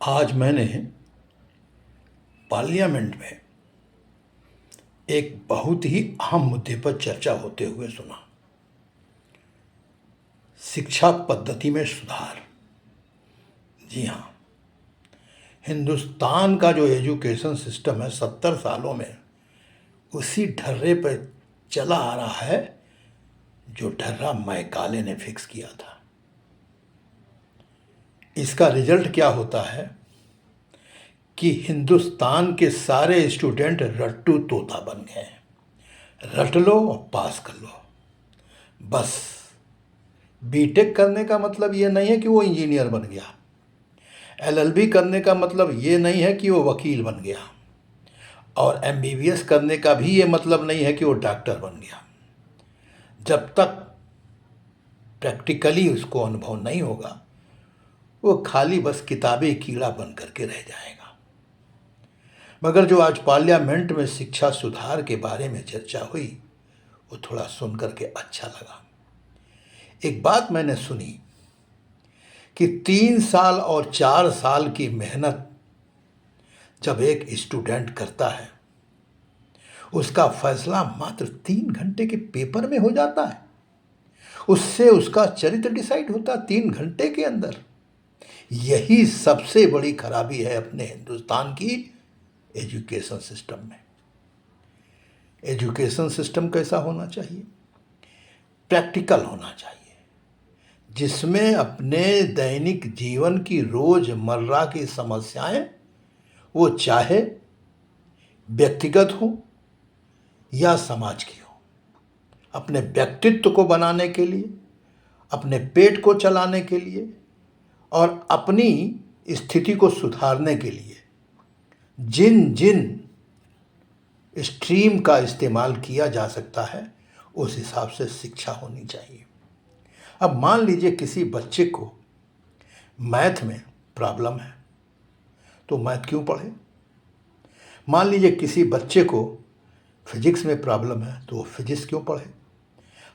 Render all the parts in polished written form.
आज मैंने पार्लियामेंट में एक बहुत ही अहम मुद्दे पर चर्चा होते हुए सुना। शिक्षा पद्धति में सुधार। जी हाँ, हिंदुस्तान का जो एजुकेशन सिस्टम है 70 सालों में उसी ढर्रे पर चला आ रहा है जो ढर्रा मैकाले ने फिक्स किया था। इसका रिजल्ट क्या होता है कि हिंदुस्तान के सारे स्टूडेंट रट्टू तोता बन गए हैं। रट लो और पास कर लो। बस बीटेक करने का मतलब ये नहीं है कि वो इंजीनियर बन गया। एलएलबी करने का मतलब ये नहीं है कि वो वकील बन गया। और एमबीबीएस करने का भी ये मतलब नहीं है कि वो डॉक्टर बन गया। जब तक प्रैक्टिकली उसको अनुभव नहीं होगा वो खाली बस किताबी कीड़ा बन करके रह जाएगा। मगर जो आज पार्लियामेंट में शिक्षा सुधार के बारे में चर्चा हुई वो थोड़ा सुन करके अच्छा लगा। एक बात मैंने सुनी कि 3 साल और 4 साल की मेहनत जब एक स्टूडेंट करता है उसका फैसला मात्र 3 घंटे के पेपर में हो जाता है। उससे उसका चरित्र डिसाइड होता 3 घंटे के अंदर। यही सबसे बड़ी खराबी है अपने हिंदुस्तान की एजुकेशन सिस्टम में। एजुकेशन सिस्टम कैसा होना चाहिए? प्रैक्टिकल होना चाहिए, जिसमें अपने दैनिक जीवन की रोजमर्रा की समस्याएं वो चाहे व्यक्तिगत हो या समाज की हो, अपने व्यक्तित्व को बनाने के लिए, अपने पेट को चलाने के लिए और अपनी स्थिति को सुधारने के लिए जिन जिन स्ट्रीम का इस्तेमाल किया जा सकता है उस हिसाब से शिक्षा होनी चाहिए। अब मान लीजिए किसी बच्चे को मैथ में प्रॉब्लम है तो मैथ क्यों पढ़े। मान लीजिए किसी बच्चे को फिजिक्स में प्रॉब्लम है तो वो फिजिक्स क्यों पढ़े।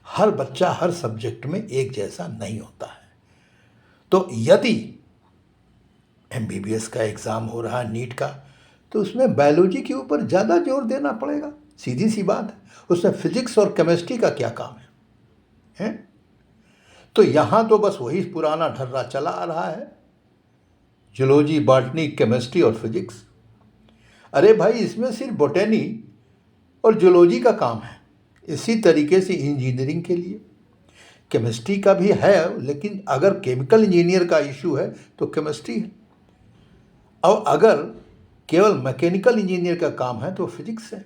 हर बच्चा हर सब्जेक्ट में एक जैसा नहीं होता है। तो यदि एमबीबीएस का एग्ज़ाम हो रहा है, नीट का, तो उसमें बायोलॉजी के ऊपर ज़्यादा जोर देना पड़ेगा। सीधी सी बात है। उसमें फिजिक्स और केमिस्ट्री का क्या काम है? तो यहाँ तो बस वही पुराना ढर्रा चला आ रहा है, जूलॉजी, बॉटनी, केमिस्ट्री और फिजिक्स। अरे भाई, इसमें सिर्फ बोटेनी और जूलॉजी का काम है। इसी तरीके से इंजीनियरिंग के लिए केमिस्ट्री का भी है, लेकिन अगर केमिकल इंजीनियर का इशू है तो केमिस्ट्री है, और अगर केवल मैकेनिकल इंजीनियर का काम है तो फिजिक्स है।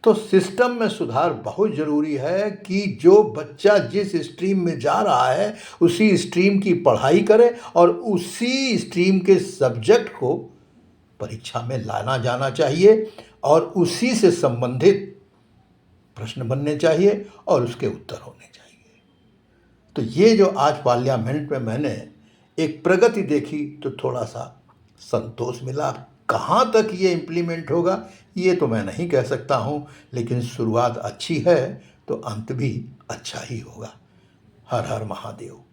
तो सिस्टम में सुधार बहुत ज़रूरी है कि जो बच्चा जिस स्ट्रीम में जा रहा है उसी स्ट्रीम की पढ़ाई करे और उसी स्ट्रीम के सब्जेक्ट को परीक्षा में लाना जाना चाहिए और उसी से संबंधित प्रश्न बनने चाहिए और उसके उत्तर होने चाहिए। तो ये जो आज पार्लियामेंट में मैंने एक प्रगति देखी तो थोड़ा सा संतोष मिला। कहाँ तक ये इम्प्लीमेंट होगा ये तो मैं नहीं कह सकता हूँ, लेकिन शुरुआत अच्छी है तो अंत भी अच्छा ही होगा। हर हर महादेव।